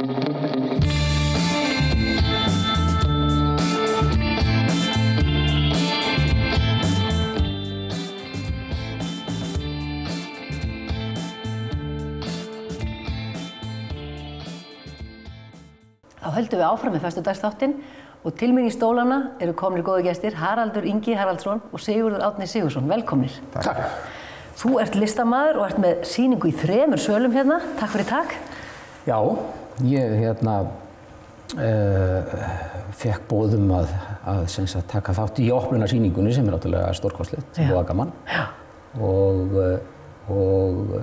Þá höldum við áfram með föstudagsþáttinn og til mín í stólana eru komnir góðu gestir Haraldur Ingi Haraldsson og Sigurður Árni Sigurðsson. Velkomnir. Takk. Þú ert listamaður og ert með sýningu í 3 sölum hérna. Takk fyrir takk. Já, ég fekk boðum að sem sagt, taka þátt í opnunarsýningunni sem náttúrulega stórkostlegt og gaman. Já. Og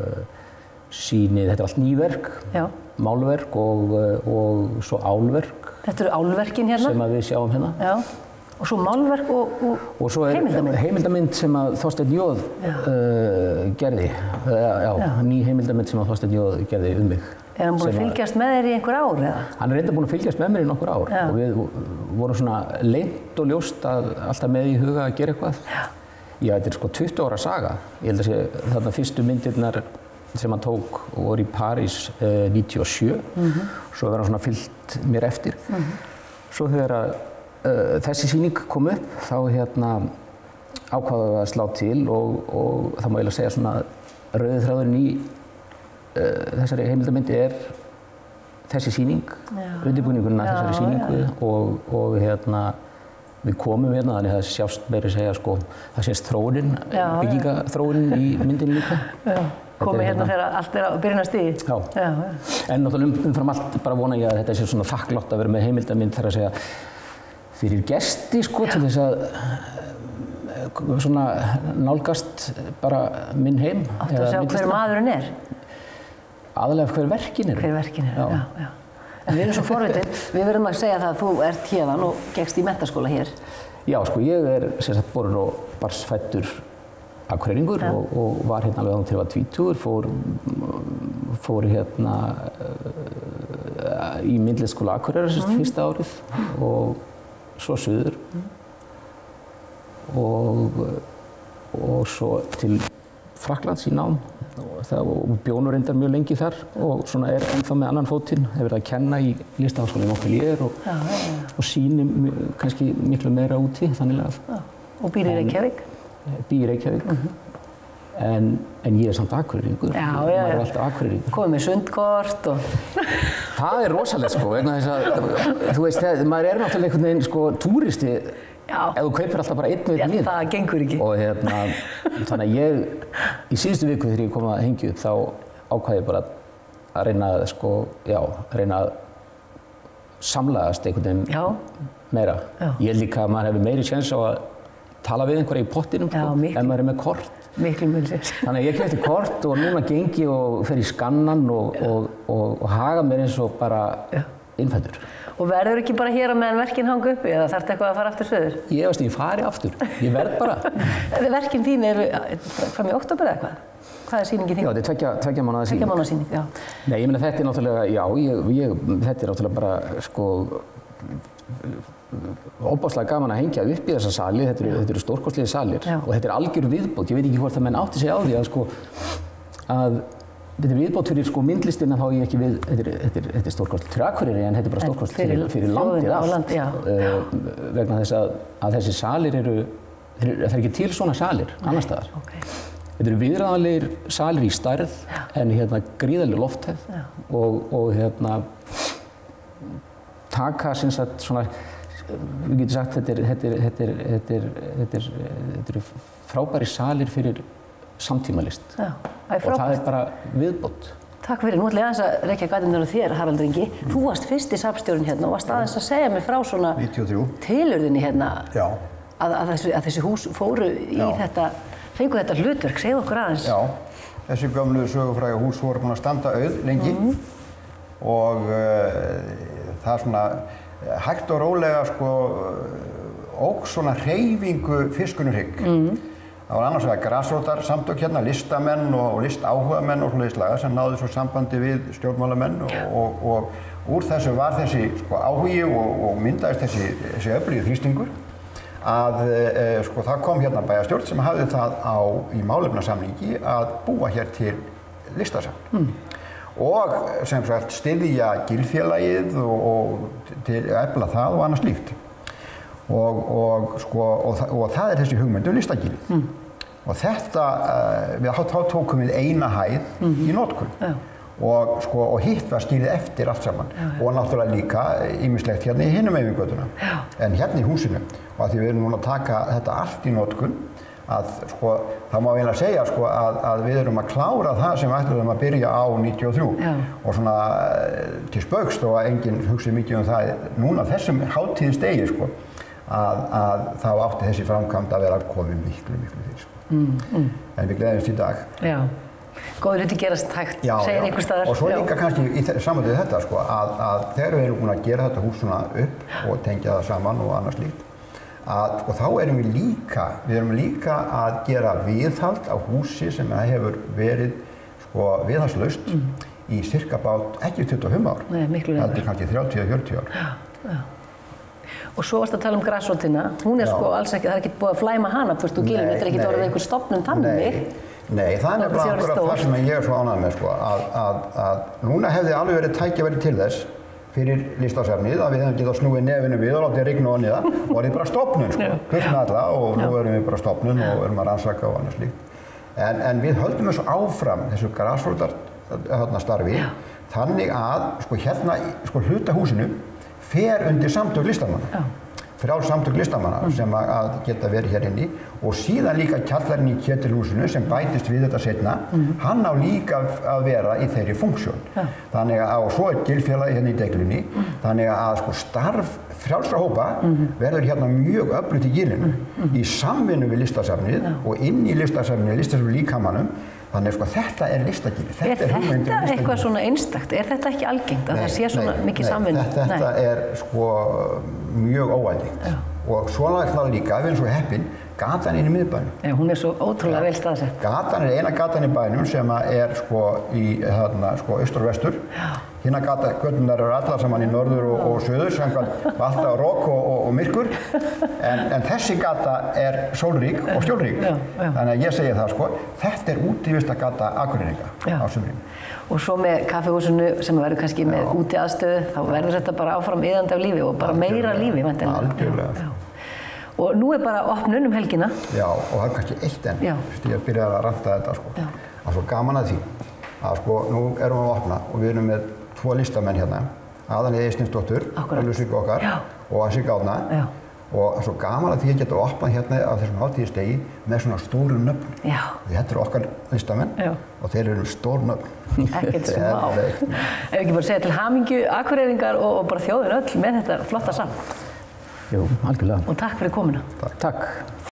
sýnið, þetta allt nýverk. Já. Málverk og svo álverk. Þetta eru álverkin hérna. Sem við sjáum hérna. Já. Og svo málverk og svo heimildamynd. Heimildamynd sem að Þorsteinn Jóð gerði. Ný heimildamynd sem að Þorsteinn Jóð gerði mig. Er hann búinn að fylgjast með þér í einhver ár eða? Hann er reynda búinn að fylgjast með mér í nokkur ár. Já. Og við vorum svona leynt og ljóst alltaf með í huga að gera eitthvað. Já, þetta er sko 20 ára saga. Ég held að sé þarna fyrstu myndirnar sem hann tók og voru í París 97. Svo verður hann svona fylgt mér eftir. Svo þegar þessi sýning kom upp þá ákváðum við að slá til og það má eiginlega segja svona rauði þráðurinn í þessari heimildamyndi er þessi sýning, undirbúningurinn að þessari sýningu og við komum hérna þannig að það sjást meira segja sko, það sést þróunin, byggingaþróunin í myndinni líka. Komið hérna þegar allt er á byrjunarstigi. Já. En náttúrulega umfram allt bara vona ég að þetta sé svona þakklátt að vera með heimildamynd þegar að segja fyrir gesti sko til þess að svona nálgast bara minn heim. Áttu að sjá hver maðurinn er? Aðalega hver verkin eru. Hver verkin eru, já. En við erum svo forvitið, við verðum að segja það að þú ert hérðan og gekkst í menntaskóla hér. Já, sko ég er sem sagt borinn og barnsfæddur Akureyringur og var hérna alveg til að var tvítugur, fór hérna í myndlistarskóla Akureyrar fyrsta árið og svo suður og svo til Frakklands í nám og bjó nú reyndar mjög lengi þar og svona er ennþá með annan fótinn, hefur verið að kenna í Listaháskólanum í Montpellier og sýni kannski miklu meira úti þannig að. Og býr í Reykjavík? Býr í Reykjavík, en ég er samt Akureyringur, maður er alltaf Akureyringur. Komið með sundkort og... Það er rosalegt sko, vegna þess að, þú veist, maður er náttúrulega einhvern veginn sko túristi ef þú kaupir alltaf bara einn og einn mín. Það gengur ekki. Og þannig að ég, í síðustu viku þegar ég kom að hengja upp, þá ákvað ég bara að reyna að sko, reyna að samlagast einhvern veginn meira. Ég líka að maður hefur meiri séns á að tala við einhverja í pottinum sko, ef maður er með kort. Miklu séns. Þannig að ég keypti kort og núna gengi og fer í skannan og haga mér eins og bara innfæddur. Og verður ekki bara hér á meðan verkin hanga uppi eða þarftu eitthvað að fara aftur söður? Ég veist, ég fari aftur. Ég verð bara. Verkin þín eru fram í október eða hvað? Hvað er sýningin þín? Já, þetta er 2 mánaða sýning. 2 mánaða sýning, já. Nei, ég meina þetta er náttúrulega, þetta er náttúrulega bara, sko, óbáslega gaman að hengja upp í þessa sali, þetta eru stórkostlegir salir og þetta er algjör viðbót. Ég veit ekki hvort að menn átti sig á því að sko, að þetta er viðbót fyrir sko myndlistina þá ég ekki við, þetta er stórkostlegt fyrir Akureyri en þetta er bara stórkostlegt fyrir landið allt. Vegna þess að þessi salir eru, það er ekki til svona salir annar staðar. Þetta eru viðráðanlegir salir í stærð en gríðarleg lofthæð og taka sem sagt svona, við getum sagt þetta eru frábæri salir fyrir samtímalist og það er bara viðbót. Takk fyrir. Nú ætla ég aðeins að rekja gatinu á þér, Haraldur Ingi. Þú varst fyrsti safnstjórinn hérna og varst aðeins að segja mér frá svona 93. Tilurðinni hérna að þessi hús fóru í þetta, fengu þetta hlutverk. Segðu okkur aðeins. Já, þessi gömlu sögufræga hús voru búin að standa auð lengi og það er svona hægt og rólega sko óx svona hreyfingu fiskunum hrygg. Það var annars vegar grasrótarsamtök hérna, listamenn og listáhugamenn og svoleiðis laga sem náðu svo sambandi við stjórnmálamenn og úr þessu var þessi sko áhugi og myndaðist þessi öflugi þrýstingur að sko það kom hérna bæjarstjórn sem hafði það í málefnasamningi að búa hér til listasafn. og sem sagt styðja gilfélagið og til að efla það og annað slíkt. Og það er þessi hugmynd listagilið. Og þetta, þá tókum við eina hæð í notkun. Og hitt var skilið eftir allt saman. Og náttúrulega líka ýmislegt hérna í hinum megin við götuna. En hérna í húsinu. Og að því við erum núna að taka þetta allt í notkun, að það má eiginlega segja að við erum að klára það sem við ætluðum að byrja á 93. Og svona til spauks þó að enginn hugsi mikið um það núna þessum hátíðisdegi að þá átti þessi framkvæmd að vera komið miklu fyrir. En við gleðumst í dag. Já, góður hluti gerast hægt, segir einhver staðar. Og svo líka kannski í sambandi við þetta að þegar við erum búin að gera þetta hús svona upp og tengja það saman og annað slíkt, og þá erum við líka að gera viðhald á húsi sem hefur verið viðhaldslaust í sirka bát ekki 25 ár. Nei, miklu lengur. Heldur kannski 30-40 ár. Já. Og svo varst að tala um grasrótina, hún er alls ekki, það er ekki búið að flæma hana fyrst og gilum, þetta er ekki orðið einhver stofnun þannig. Nei, það er nefnilega akkurat það sem ég er svo ánægð með að núna hefði alveg verið tækifæri til þess fyrir listasafnið að við hefum getað snúið nefinu við og látið rigna og niða og það er bara stofnun burt með alla og nú erum við bara stofnun og erum að rannsaka og annað slíkt. En við höldum þessu áfram, þessu grasrótarstarfi, þannig að hérna hluta húsinu fer undir samtök listamanna, frjáls samtök listamanna sem að geta verið hér inni og síðan líka kjallarinn í Ketilhúsinu sem bætist við þetta seinna, hann á líka að vera í þeirri funksjón. Þannig að, og svo er gilfélagið hérna í Deiglunni, þannig að starf frjálsra hópa verður hérna mjög öflugt í gilinu í samvinnu við listasafnið og inn í listasafnið líkamanum. Þannig þetta er listagilið. Er þetta eitthvað svona einstakt? Er þetta ekki algengt að það sé svona mikið samvinnu? Þetta er mjög óalgengt. Og svona er það líka, við erum svo heppin, gatan inn í miðbænum. Já, hún er svo ótrúlega vel staðsett. Gatan er eina gatan í bænum sem er í austur og vestur. Hinna göturnar eru allar saman í norður og söður, samkvæmt alltaf rok og myrkur. En þessi gata er sólrík og skjólrík. Þannig að ég segi það þetta er útivistagata Akureyringa á sumrin. Og svo með kaffihúsinu sem verður kannski með útiaðstöðu, þá verður þetta bara áfram iðandi af lífi og bara meira lífi. Algjörlega. Og nú er bara opnun helgina. Já, og það er kannski eitt enn, fyrst ég byrjaði að ranta þetta Það er svo gaman að því að nú erum við að opna og við erum með 2 listamenn hérna, Aðalheiði Eysteinsdóttur, Ölfusvíku okkar og Sigga Árna. Og það er svo gaman að því að geta opnað hérna á þessum hátíðisdegi með svona stórum nöfn. Þetta eru okkar listamenn og þeir eru stór nöfn. Ekkert smá. Ef ekki bara segja til hamingju Akureyringar og bara þjóðin öll með þetta flotta safn. Jú, algjörlega. Og takk fyrir komuna. Takk.